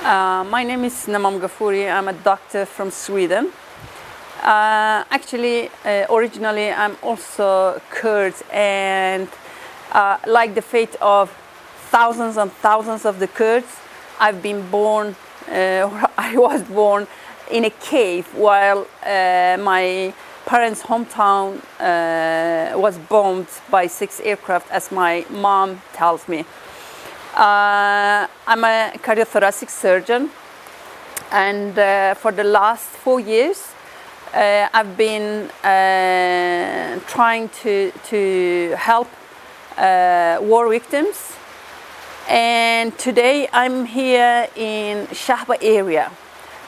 My name is Nemam Gafuri. I'm a doctor from Sweden. Originally, I'm also Kurd, and like the fate of thousands and thousands of the Kurds, I've been born, I was born in a cave while my parents' hometown was bombed by 6 aircraft, as my mom tells me. I'm a cardiothoracic surgeon, and for the last 4 years I've been trying to help war victims, and today I'm here in Shahba area.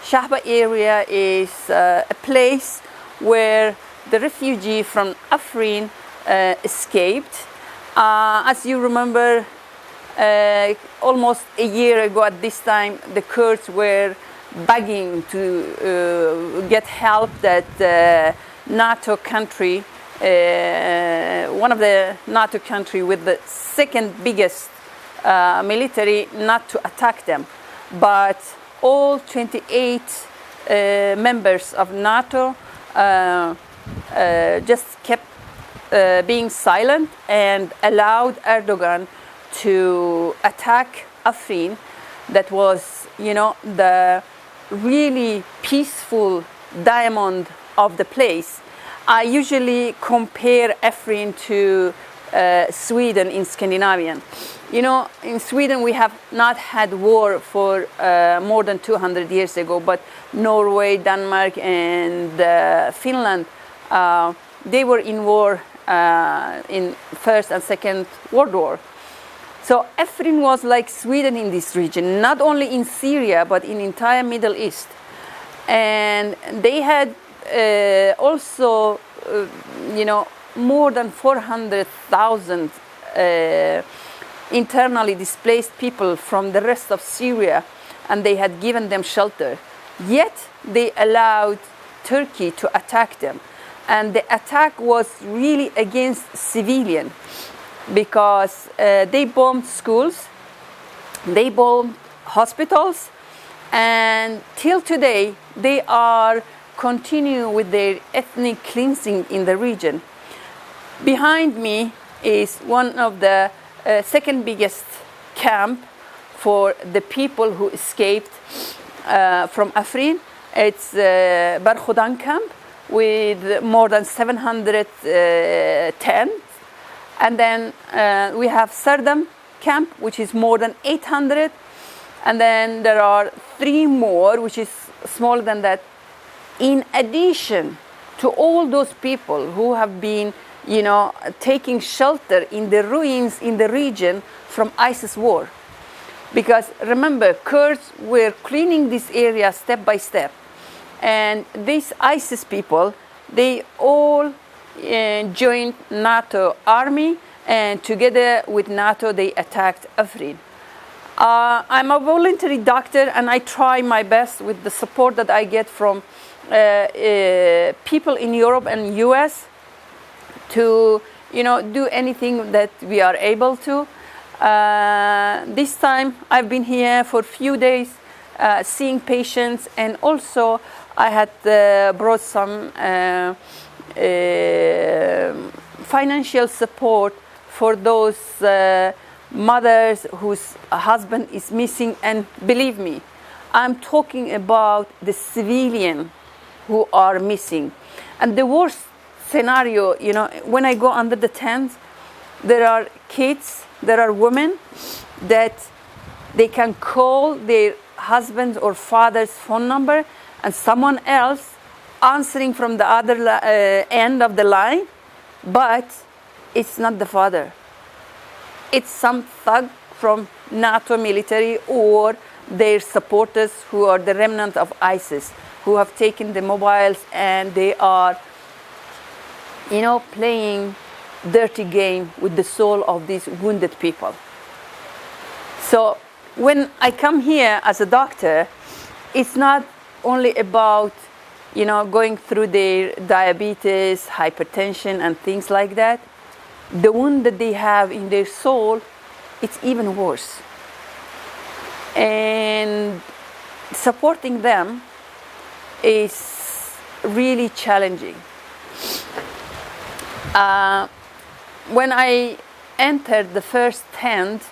Shahba area is a place where the refugee from Efrîn escaped. As you remember, almost a year ago at this time, the Kurds were begging to get help that NATO country, one of the NATO country with the second biggest military, not to attack them. But all 28 members of NATO just kept being silent and allowed Erdogan to attack Efrîn. That was, the really peaceful diamond of the place. I usually compare Efrîn to Sweden in Scandinavian. In Sweden we have not had war for more than 200 years ago, but Norway, Denmark, and Finland, they were in war in First and Second World War. So Efrîn was like Sweden in this region, not only in Syria, but in entire Middle East. And they had also, more than 400,000 internally displaced people from the rest of Syria, and they had given them shelter. Yet they allowed Turkey to attack them. And the attack was really against civilians, because they bombed schools, they bombed hospitals, and till today they are continuing with their ethnic cleansing in the region. Behind me is one of the second biggest camp for the people who escaped from Efrîn. It's Barkhudan camp with more than 700 tents. And then we have Sardam camp, which is more than 800. And then there are 3 more, which is smaller than that, in addition to all those people who have been, taking shelter in the ruins in the region from ISIS war. Because remember, Kurds were cleaning this area step by step. And these ISIS people, they all joined NATO army, and together with NATO they attacked Efrîn. I'm a voluntary doctor, and I try my best with the support that I get from people in Europe and US to do anything that we are able to. This time I've been here for a few days seeing patients, and also I had brought some financial support for those mothers whose husband is missing. And believe me, I'm talking about the civilian who are missing. And the worst scenario, when I go under the tent, there are kids, there are women that they can call their husband's or father's phone number, and someone else answering from the other end of the line, but it's not the father. It's some thug from NATO military or their supporters who are the remnant of ISIS, who have taken the mobiles, and they are, playing dirty game with the soul of these wounded people. So when I come here as a doctor, it's not only about going through their diabetes, hypertension, and things like that. The wound that they have in their soul, it's even worse. And supporting them is really challenging. When I entered the first tent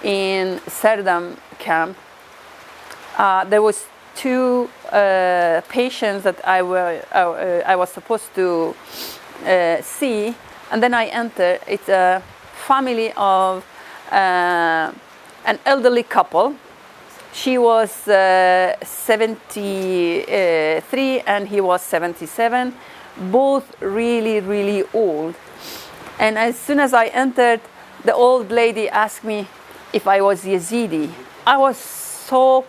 in Serdam camp, there was two patients that I was supposed to see, and then I entered. It's a family of an elderly couple. She was 73 and he was 77, both really, really old. And as soon as I entered, the old lady asked me if I was Yazidi. I was so,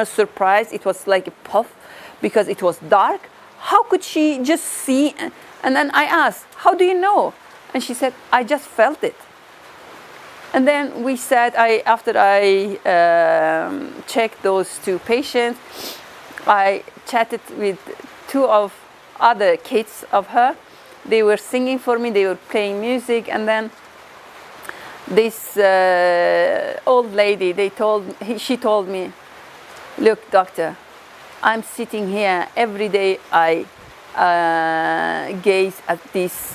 surprised. It was like a puff because it was dark. How could she just see? And then I asked, how do you know? And she said, I just felt it. And then we said, after I checked those two patients, I chatted with two of other kids of her. They were singing for me, they were playing music, and then this old lady, she told me, look, doctor, I'm sitting here every day. I gaze at this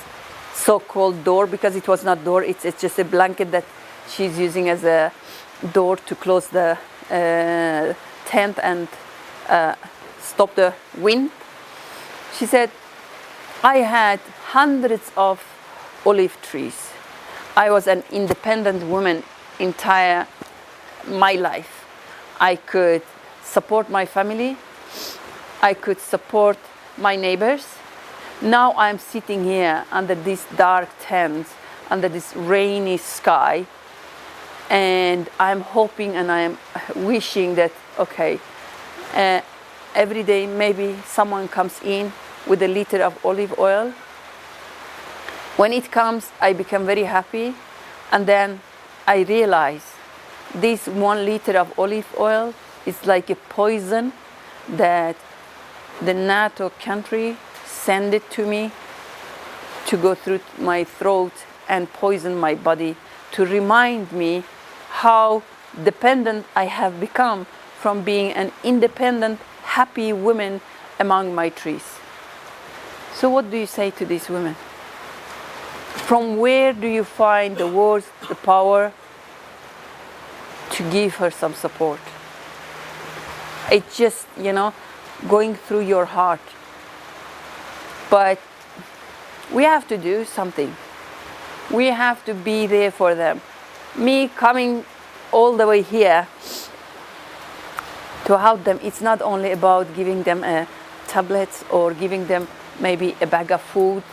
so-called door, because it was not door, it's just a blanket that she's using as a door to close the tent and stop the wind. She said, I had hundreds of olive trees. I was an independent woman entire my life. I could support my family. I could support my neighbors. Now I'm sitting here under this dark tent, under this rainy sky, and I'm hoping and I'm wishing that, okay, every day maybe someone comes in with a liter of olive oil. When it comes, I become very happy, and then I realize this 1 liter of olive oil is like a poison that the NATO country send it to me to go through my throat and poison my body, to remind me how dependent I have become from being an independent, happy woman among my trees. So what do you say to these women? From where do you find the words, the power to give her some support? It's just, going through your heart. But we have to do something. We have to be there for them. Me coming all the way here to help them, it's not only about giving them a tablet or giving them maybe a bag of food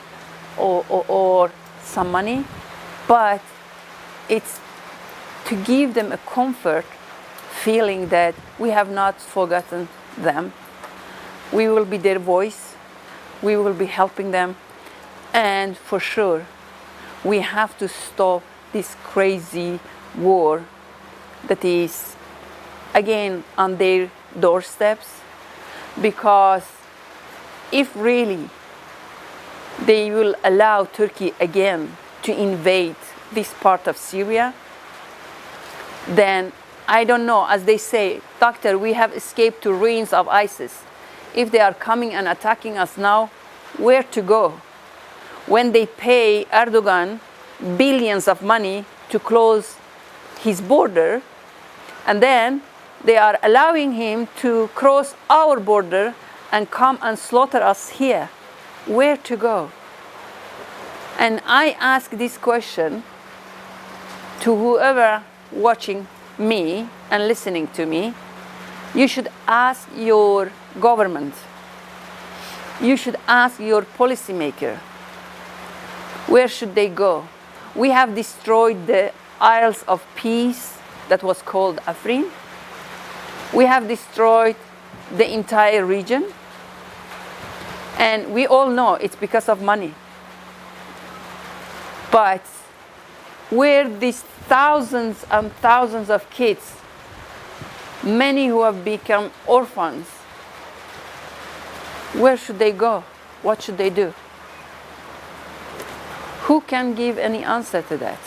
or some money, but it's to give them a comfort feeling that we have not forgotten them. We will be their voice. We will be helping them. And for sure, we have to stop this crazy war that is again on their doorsteps, because if really they will allow Turkey again to invade this part of Syria, then I don't know, as they say, doctor, we have escaped to ruins of ISIS. If they are coming and attacking us now, where to go? When they pay Erdogan billions of money to close his border, and then they are allowing him to cross our border and come and slaughter us here, where to go? And I ask this question to whoever watching me and listening to me. You should ask your government. You should ask your policymaker. Where should they go? We have destroyed the Isles of Peace that was called Efrîn. We have destroyed the entire region. And we all know it's because of money. But where these thousands and thousands of kids, many who have become orphans, where should they go? What should they do? Who can give any answer to that?